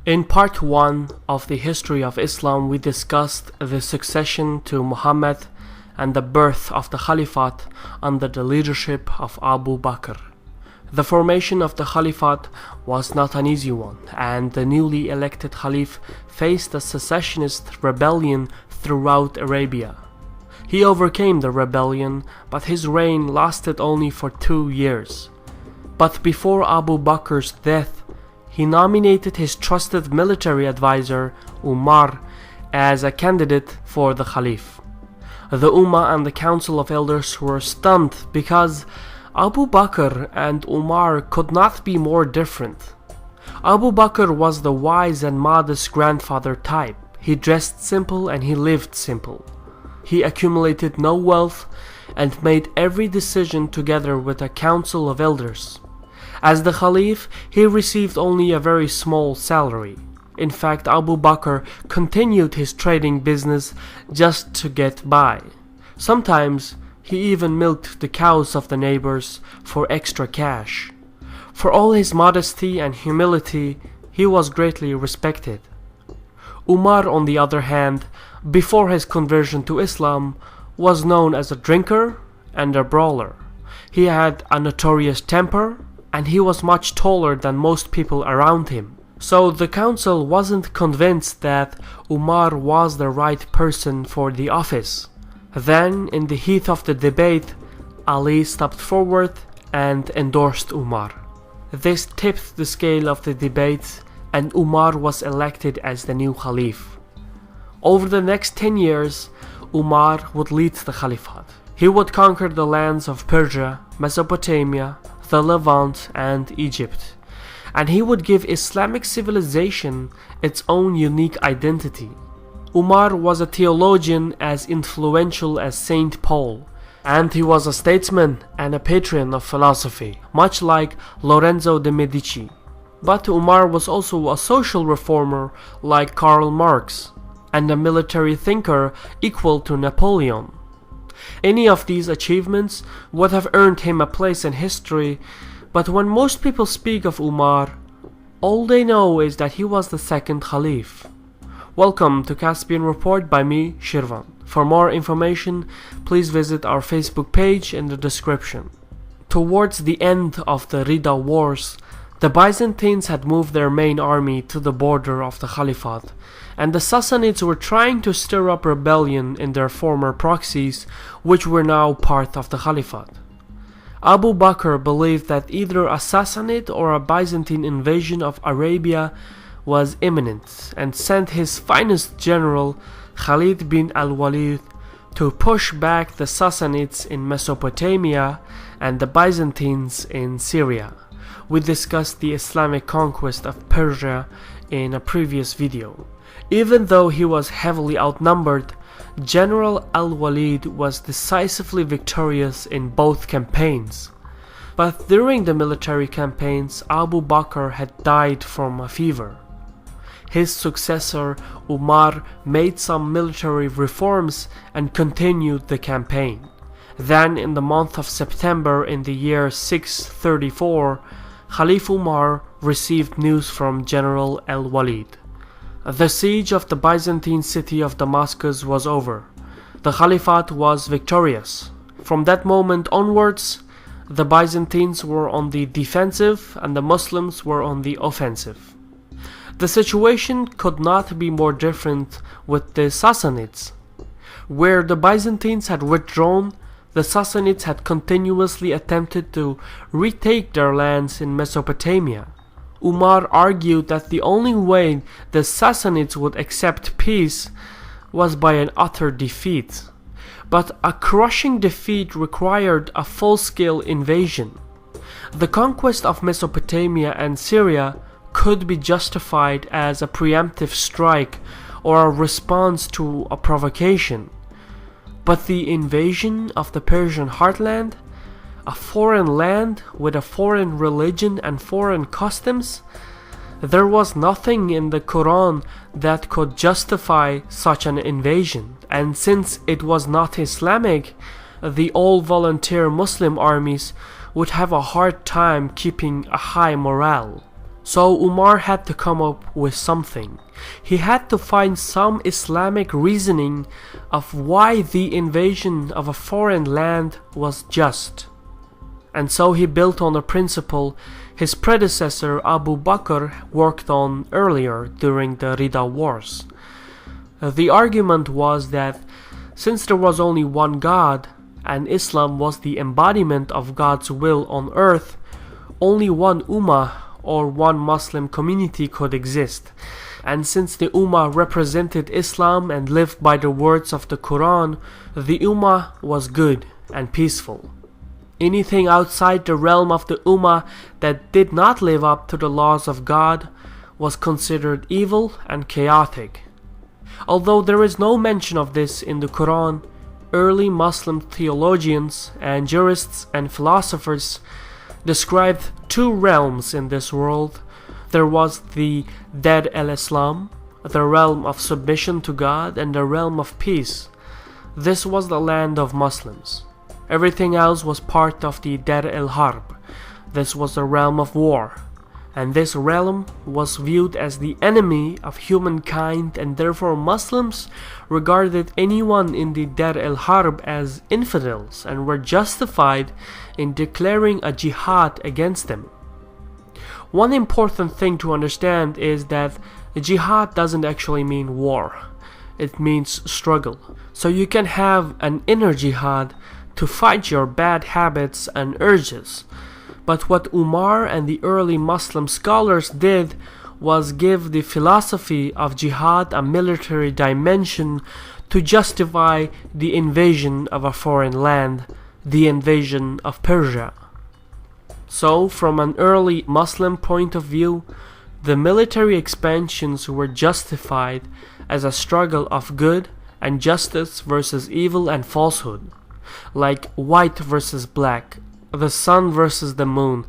In part 1 of the history of Islam, we discussed the succession to Muhammad and the birth of the Caliphate under the leadership of Abu Bakr. The formation of the Caliphate was not an easy one, and the newly elected Caliph faced a secessionist rebellion throughout Arabia. He overcame the rebellion, but his reign lasted only for 2 years. But before Abu Bakr's death, he nominated his trusted military advisor, Umar, as a candidate for the Caliph. The Ummah and the Council of Elders were stunned because Abu Bakr and Umar could not be more different. Abu Bakr was the wise and modest grandfather type. He dressed simple and he lived simple. He accumulated no wealth and made every decision together with a council of elders. As the Caliph, he received only a very small salary. In fact, Abu Bakr continued his trading business just to get by. Sometimes he even milked the cows of the neighbors for extra cash. For all his modesty and humility, he was greatly respected. Umar, on the other hand, before his conversion to Islam, was known as a drinker and a brawler. He had a notorious temper, and he was much taller than most people around him. So the council wasn't convinced that Umar was the right person for the office. Then, in the heat of the debate, Ali stepped forward and endorsed Umar. This tipped the scale of the debate, and Umar was elected as the new Caliph. Over the next 10 years, Umar would lead the Caliphate. He would conquer the lands of Persia, Mesopotamia, the Levant, and Egypt, and he would give Islamic civilization its own unique identity. Umar was a theologian as influential as Saint Paul, and he was a statesman and a patron of philosophy, much like Lorenzo de' Medici. But Umar was also a social reformer like Karl Marx, and a military thinker equal to Napoleon. Any of these achievements would have earned him a place in history, but when most people speak of Umar, all they know is that he was the second Caliph. Welcome to Caspian Report by me, Shirvan. For more information, please visit our Facebook page in the description. Towards the end of the Rida Wars, the Byzantines had moved their main army to the border of the Caliphate, and the Sassanids were trying to stir up rebellion in their former proxies, which were now part of the Caliphate. Abu Bakr believed that either a Sassanid or a Byzantine invasion of Arabia was imminent, and sent his finest general, Khalid bin al-Walid, to push back the Sassanids in Mesopotamia and the Byzantines in Syria. We discussed the Islamic conquest of Persia in a previous video. Even though he was heavily outnumbered, General al-Walid was decisively victorious in both campaigns. But during the military campaigns, Abu Bakr had died from a fever. His successor, Umar, made some military reforms and continued the campaign. Then, in the month of September in the year 634, Caliph Umar received news from General al-Walid. The siege of the Byzantine city of Damascus was over. The Caliphate was victorious. From that moment onwards, the Byzantines were on the defensive and the Muslims were on the offensive. The situation could not be more different with the Sassanids. Where the Byzantines had withdrawn, the Sassanids had continuously attempted to retake their lands in Mesopotamia. Umar argued that the only way the Sassanids would accept peace was by an utter defeat. But a crushing defeat required a full-scale invasion. The conquest of Mesopotamia and Syria could be justified as a preemptive strike or a response to a provocation. But the invasion of the Persian heartland, a foreign land with a foreign religion and foreign customs, there was nothing in the Quran that could justify such an invasion, and since it was not Islamic, the all-volunteer Muslim armies would have a hard time keeping a high morale. So Umar had to come up with something. He had to find some Islamic reasoning of why the invasion of a foreign land was just. And so he built on a principle his predecessor Abu Bakr worked on earlier during the Rida Wars. The argument was that since there was only one God, and Islam was the embodiment of God's will on earth, only one Ummah or one Muslim community could exist. And since the Ummah represented Islam and lived by the words of the Quran, the Ummah was good and peaceful. Anything outside the realm of the Ummah that did not live up to the laws of God was considered evil and chaotic. Although there is no mention of this in the Quran, early Muslim theologians and jurists and philosophers described two realms in this world. There was the Dar al-Islam, the realm of submission to God, and the realm of peace. This was the land of Muslims. Everything else was part of the Dar al-Harb. This was the realm of war. And this realm was viewed as the enemy of humankind, and therefore Muslims regarded anyone in the Dar al-Harb as infidels and were justified in declaring a jihad against them. One important thing to understand is that jihad doesn't actually mean war. It means struggle. So you can have an inner jihad to fight your bad habits and urges. But what Umar and the early Muslim scholars did was give the philosophy of jihad a military dimension to justify the invasion of a foreign land, the invasion of Persia. So, from an early Muslim point of view, the military expansions were justified as a struggle of good and justice versus evil and falsehood, like white versus black, the sun versus the moon.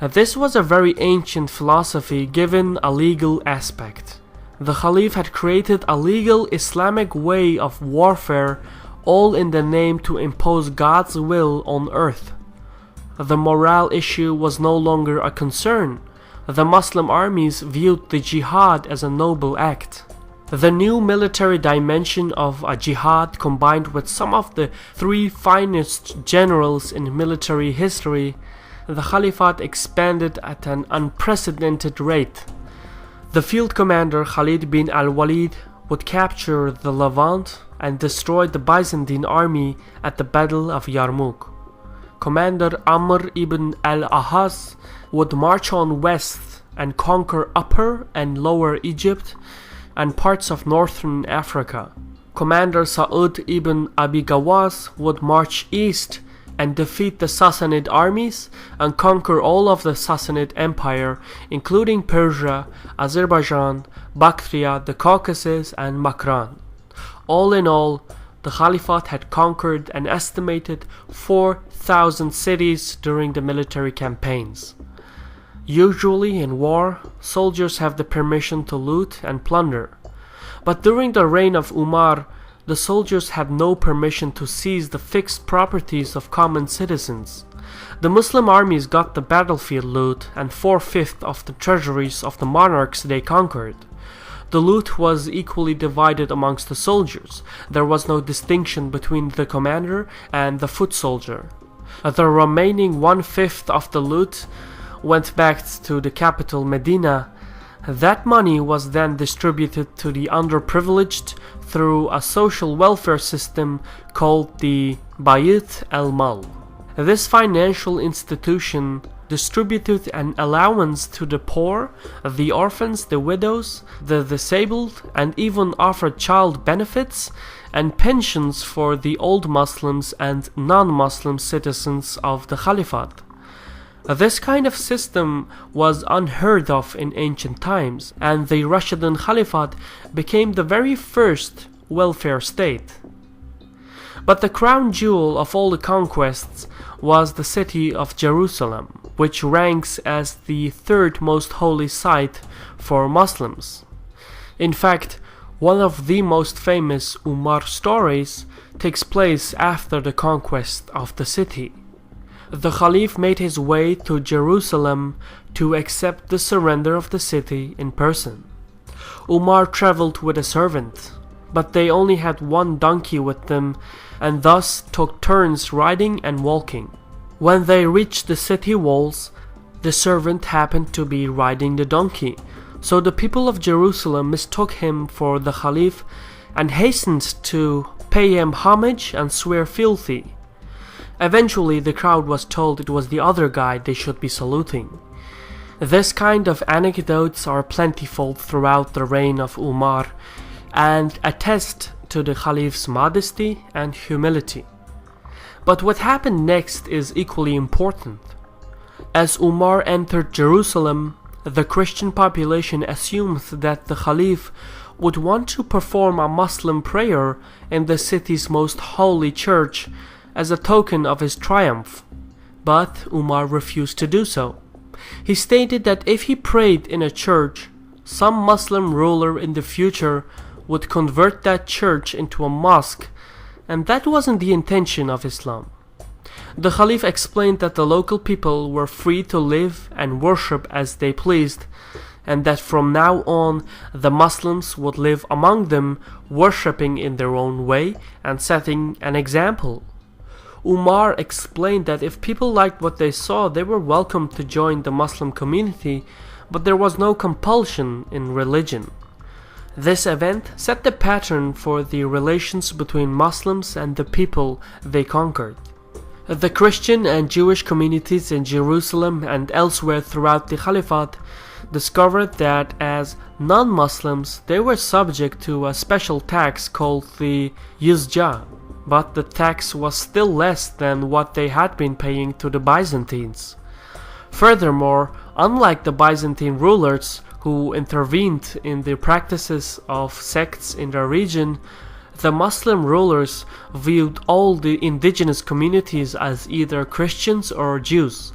This was a very ancient philosophy given a legal aspect. The Caliph had created a legal Islamic way of warfare, all in the name to impose God's will on earth. The morale issue was no longer a concern. The Muslim armies viewed the jihad as a noble act. The new military dimension of a jihad, combined with some of the three finest generals in military history, the Caliphate expanded at an unprecedented rate. The field commander Khalid bin al-Walid would capture the Levant and destroy the Byzantine army at the Battle of Yarmouk. Commander Amr ibn al-Ahas would march on west and conquer Upper and Lower Egypt and parts of northern Africa. Commander Sa'ud ibn Abi Gawas would march east and defeat the Sassanid armies and conquer all of the Sassanid Empire, including Persia, Azerbaijan, Bactria, the Caucasus, and Makran. All in all, the Caliphate had conquered an estimated 4,000 cities during the military campaigns. Usually in war, soldiers have the permission to loot and plunder. But during the reign of Umar, the soldiers had no permission to seize the fixed properties of common citizens. The Muslim armies got the battlefield loot and 4/5 of the treasuries of the monarchs they conquered. The loot was equally divided amongst the soldiers. There was no distinction between the commander and the foot soldier. The remaining 1/5 of the loot went back to the capital Medina. That money was then distributed to the underprivileged through a social welfare system called the Bayt al-Mal. This financial institution distributed an allowance to the poor, the orphans, the widows, the disabled, and even offered child benefits and pensions for the old Muslims and non-Muslim citizens of the Caliphate. This kind of system was unheard of in ancient times, and the Rashidun Caliphate became the very first welfare state. But the crown jewel of all the conquests was the city of Jerusalem, which ranks as the third most holy site for Muslims. In fact, one of the most famous Umar stories takes place after the conquest of the city. The Caliph made his way to Jerusalem to accept the surrender of the city in person. Umar traveled with a servant, but they only had one donkey with them and thus took turns riding and walking. When they reached the city walls, the servant happened to be riding the donkey, so the people of Jerusalem mistook him for the Caliph and hastened to pay him homage and swear fealty. Eventually the crowd was told it was the other guy they should be saluting. This kind of anecdotes are plentiful throughout the reign of Umar and attest to the Caliph's modesty and humility. But what happened next is equally important. As Umar entered Jerusalem, the Christian population assumed that the Caliph would want to perform a Muslim prayer in the city's most holy church as a token of his triumph, but Umar refused to do so. He stated that if he prayed in a church, some Muslim ruler in the future would convert that church into a mosque, and that wasn't the intention of Islam. The Caliph explained that the local people were free to live and worship as they pleased, and that from now on the Muslims would live among them, worshipping in their own way and setting an example. Umar explained that if people liked what they saw, they were welcome to join the Muslim community, but there was no compulsion in religion. This event set the pattern for the relations between Muslims and the people they conquered. The Christian and Jewish communities in Jerusalem and elsewhere throughout the Caliphate discovered that as non-Muslims they were subject to a special tax called the Yizya, but the tax was still less than what they had been paying to the Byzantines. Furthermore, unlike the Byzantine rulers who intervened in the practices of sects in the region, the Muslim rulers viewed all the indigenous communities as either Christians or Jews.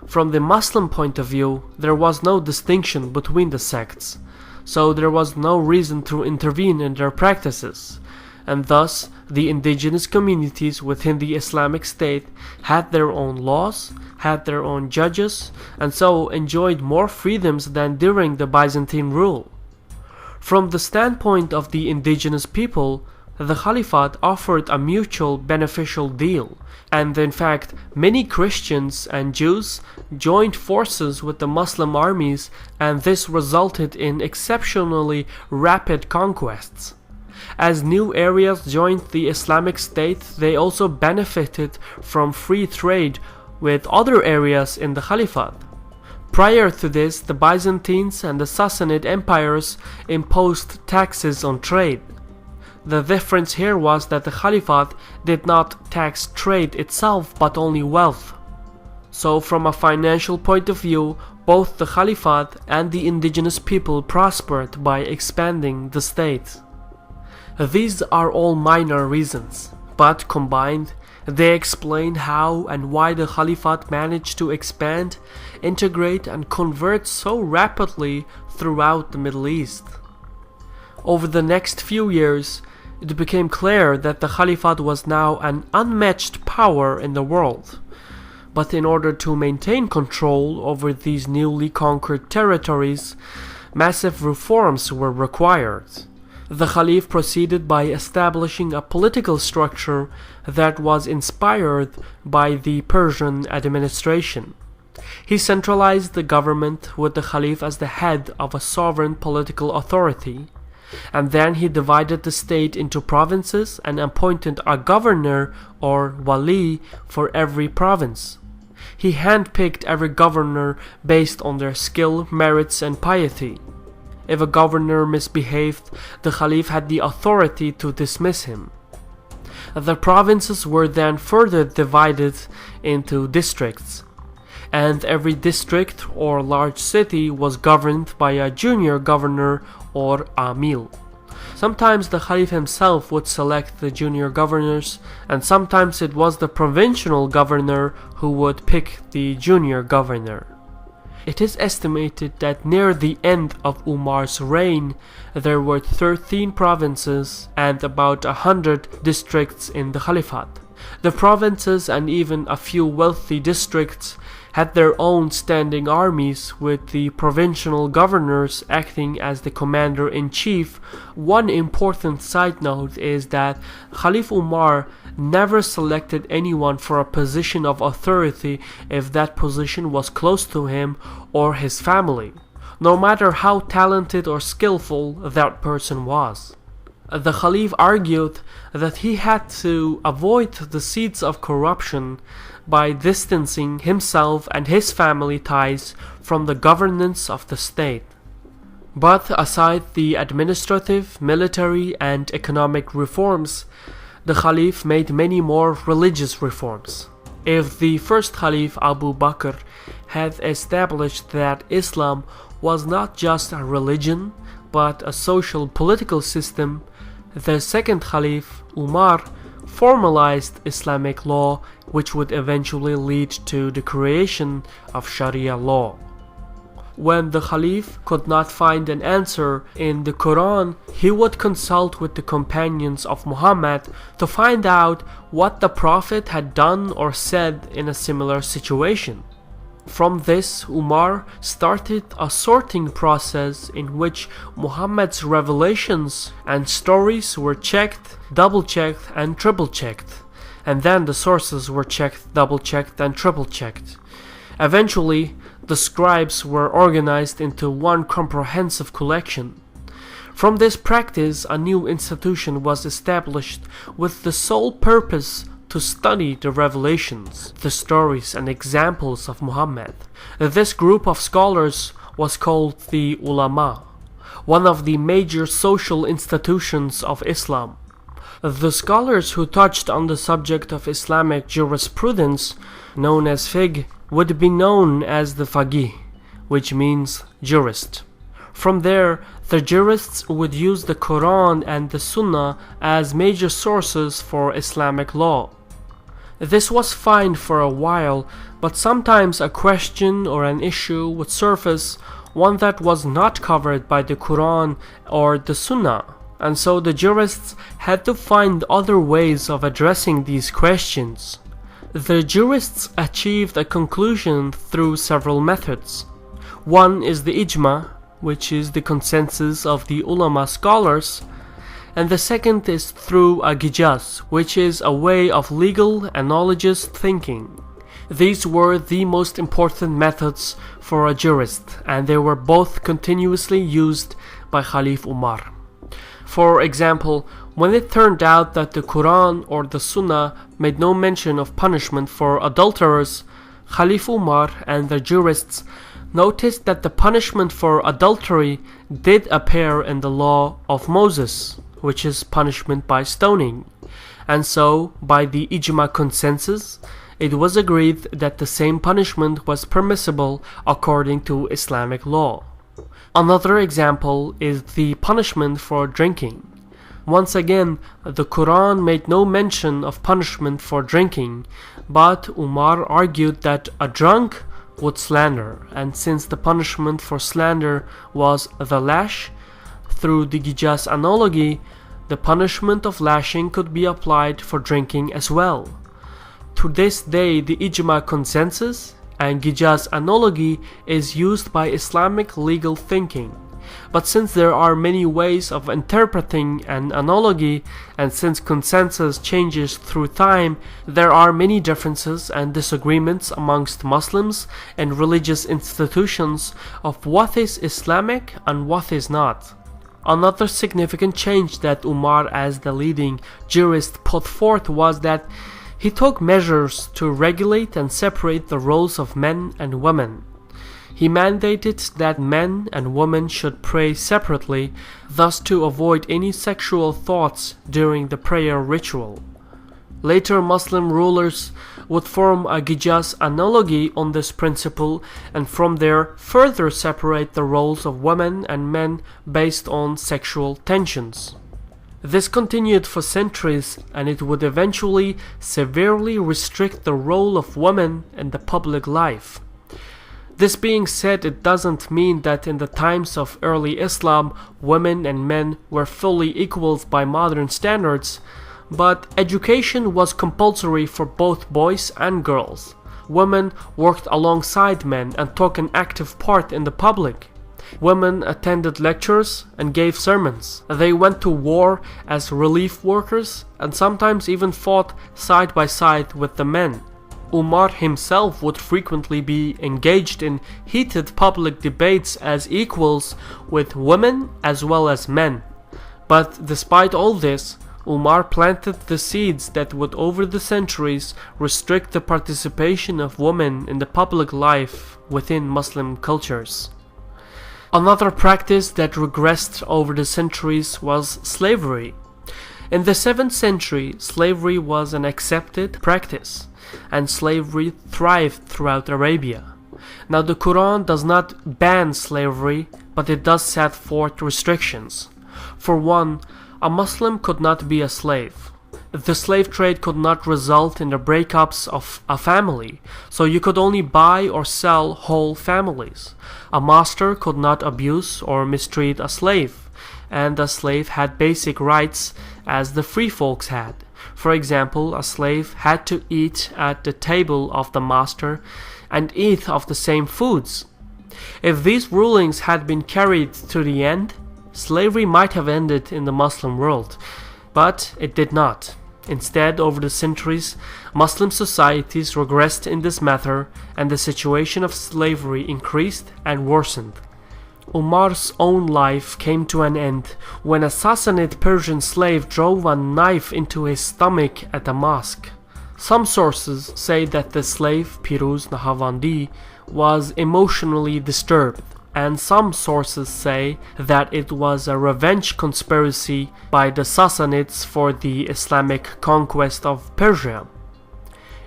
From the Muslim point of view, there was no distinction between the sects, so there was no reason to intervene in their practices, and thus the indigenous communities within the Islamic State had their own laws, had their own judges, and so enjoyed more freedoms than during the Byzantine rule. From the standpoint of the indigenous people, the Caliphate offered a mutual beneficial deal, and in fact many Christians and Jews joined forces with the Muslim armies, and this resulted in exceptionally rapid conquests. As new areas joined the Islamic State, they also benefited from free trade with other areas in the Caliphate. Prior to this, the Byzantines and the Sassanid empires imposed taxes on trade. The difference here was that the Caliphate did not tax trade itself but only wealth. So from a financial point of view, both the Caliphate and the indigenous people prospered by expanding the state. These are all minor reasons, but combined, they explain how and why the Caliphate managed to expand, integrate, and convert so rapidly throughout the Middle East. Over the next few years, it became clear that the Caliphate was now an unmatched power in the world. But in order to maintain control over these newly conquered territories, massive reforms were required. The Caliph proceeded by establishing a political structure that was inspired by the Persian administration. He centralized the government with the Caliph as the head of a sovereign political authority, and then he divided the state into provinces and appointed a governor or wali for every province. He handpicked every governor based on their skill, merits, and piety. If a governor misbehaved, the Caliph had the authority to dismiss him. The provinces were then further divided into districts, and every district or large city was governed by a junior governor or amil. Sometimes the Caliph himself would select the junior governors, and sometimes it was the provincial governor who would pick the junior governor. It is estimated that near the end of Umar's reign, there were 13 provinces and about 100 districts in the Caliphate. The provinces and even a few wealthy districts had their own standing armies, with the provincial governors acting as the commander-in-chief. One important side note is that Caliph Umar never selected anyone for a position of authority if that position was close to him or his family, no matter how talented or skillful that person was. The Caliph argued that he had to avoid the seeds of corruption by distancing himself and his family ties from the governance of the state. But aside the administrative, military, and economic reforms, the Caliph made many more religious reforms. If the first Caliph Abu Bakr had established that Islam was not just a religion but a social political system, the second Caliph Umar formalized Islamic law, which would eventually lead to the creation of Sharia law. When the Caliph could not find an answer in the Quran, he would consult with the companions of Muhammad to find out what the Prophet had done or said in a similar situation. From this, Umar started a sorting process in which Muhammad's revelations and stories were checked, double-checked, and triple-checked, and then the sources were checked, double-checked, and triple-checked. Eventually, the scribes were organized into one comprehensive collection. From this practice, a new institution was established with the sole purpose to study the revelations, the stories, and examples of Muhammad. This group of scholars was called the ulama, one of the major social institutions of Islam. The scholars who touched on the subject of Islamic jurisprudence, known as fiqh, would be known as the faqih, which means jurist. From there, the jurists would use the Quran and the Sunnah as major sources for Islamic law. This was fine for a while, but sometimes a question or an issue would surface, one that was not covered by the Quran or the Sunnah, and so the jurists had to find other ways of addressing these questions. The jurists achieved a conclusion through several methods. One is the ijma, which is the consensus of the ulama scholars, and the second is through a qiyas, which is a way of legal analogous thinking. These were the most important methods for a jurist, and they were both continuously used by Caliph Umar. For example, when it turned out that the Quran or the Sunnah made no mention of punishment for adulterers, Caliph Umar and the jurists noticed that the punishment for adultery did appear in the law of Moses, which is punishment by stoning, and so, by the ijma consensus, it was agreed that the same punishment was permissible according to Islamic law. Another example is the punishment for drinking. Once again, the Quran made no mention of punishment for drinking, but Umar argued that a drunk would slander, and since the punishment for slander was the lash, through the qiyas analogy, the punishment of lashing could be applied for drinking as well. To this day, the ijma consensus and qiyas analogy is used by Islamic legal thinking. But since there are many ways of interpreting an analogy, and since consensus changes through time, there are many differences and disagreements amongst Muslims and religious institutions of what is Islamic and what is not. Another significant change that Umar, as the leading jurist, put forth was that he took measures to regulate and separate the roles of men and women. He mandated that men and women should pray separately, thus to avoid any sexual thoughts during the prayer ritual. Later Muslim rulers would form a qiyas analogy on this principle, and from there further separate the roles of women and men based on sexual tensions. This continued for centuries, and it would eventually severely restrict the role of women in the public life. This being said, it doesn't mean that in the times of early Islam, women and men were fully equals by modern standards, but education was compulsory for both boys and girls. Women worked alongside men and took an active part in the public. Women attended lectures and gave sermons. They went to war as relief workers and sometimes even fought side by side with the men. Umar himself would frequently be engaged in heated public debates as equals with women as well as men. But despite all this, Umar planted the seeds that would over the centuries restrict the participation of women in the public life within Muslim cultures. Another practice that regressed over the centuries was slavery. In the 7th century, slavery was an accepted practice, and slavery thrived throughout Arabia. Now the Quran does not ban slavery, but it does set forth restrictions. For one, a Muslim could not be a slave. The slave trade could not result in the breakups of a family, so you could only buy or sell whole families. A master could not abuse or mistreat a slave, and a slave had basic rights as the free folks had. For example, a slave had to eat at the table of the master and eat of the same foods. If these rulings had been carried to the end, slavery might have ended in the Muslim world, but it did not. Instead, over the centuries, Muslim societies regressed in this matter, and the situation of slavery increased and worsened. Umar's own life came to an end when a Sassanid Persian slave drove a knife into his stomach at a mosque. Some sources say that the slave, Piruz Nahavandi, was emotionally disturbed, and some sources say that it was a revenge conspiracy by the Sassanids for the Islamic conquest of Persia.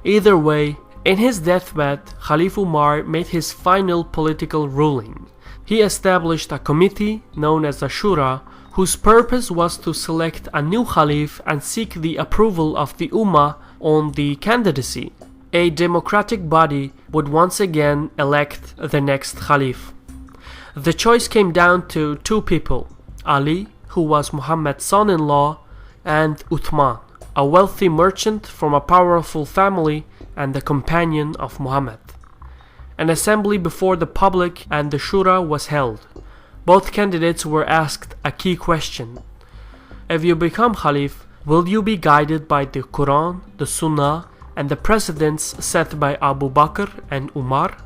Either way, in his deathbed, Caliph Umar made his final political ruling. He established a committee known as a Shura, whose purpose was to select a new Caliph and seek the approval of the Ummah on the candidacy. A democratic body would once again elect the next Caliph. The choice came down to two people, Ali, who was Muhammad's son-in-law, and Uthman, a wealthy merchant from a powerful family and the companion of Muhammad. An assembly before the public and the Shura was held. Both candidates were asked a key question. If you become Khalif, will you be guided by the Quran, the Sunnah, and the precedents set by Abu Bakr and Umar?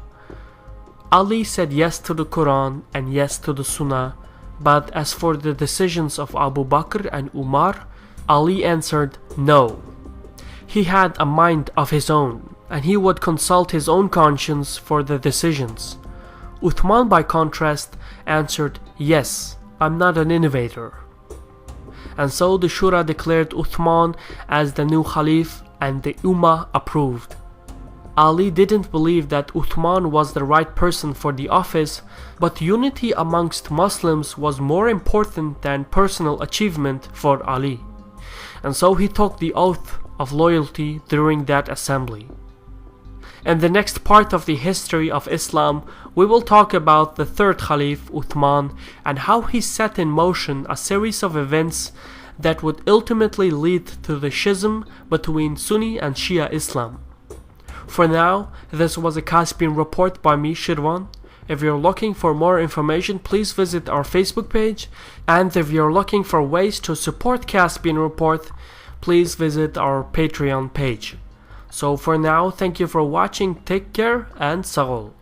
Ali said yes to the Quran and yes to the Sunnah, but as for the decisions of Abu Bakr and Umar, Ali answered no. He had a mind of his own, and he would consult his own conscience for the decisions. Uthman, by contrast, answered, yes, I'm not an innovator. And so the Shura declared Uthman as the new Khalif, and the Ummah approved. Ali didn't believe that Uthman was the right person for the office, but unity amongst Muslims was more important than personal achievement for Ali. And so he took the oath of loyalty during that assembly. In the next part of the history of Islam, we will talk about the third Caliph, Uthman, and how he set in motion a series of events that would ultimately lead to the schism between Sunni and Shia Islam. For now, this was a Caspian report by me, Shirwan. If you're looking for more information, please visit our Facebook page, and if you're looking for ways to support Caspian Report, please visit our Patreon page. So for now, thank you for watching, take care, and Sahol.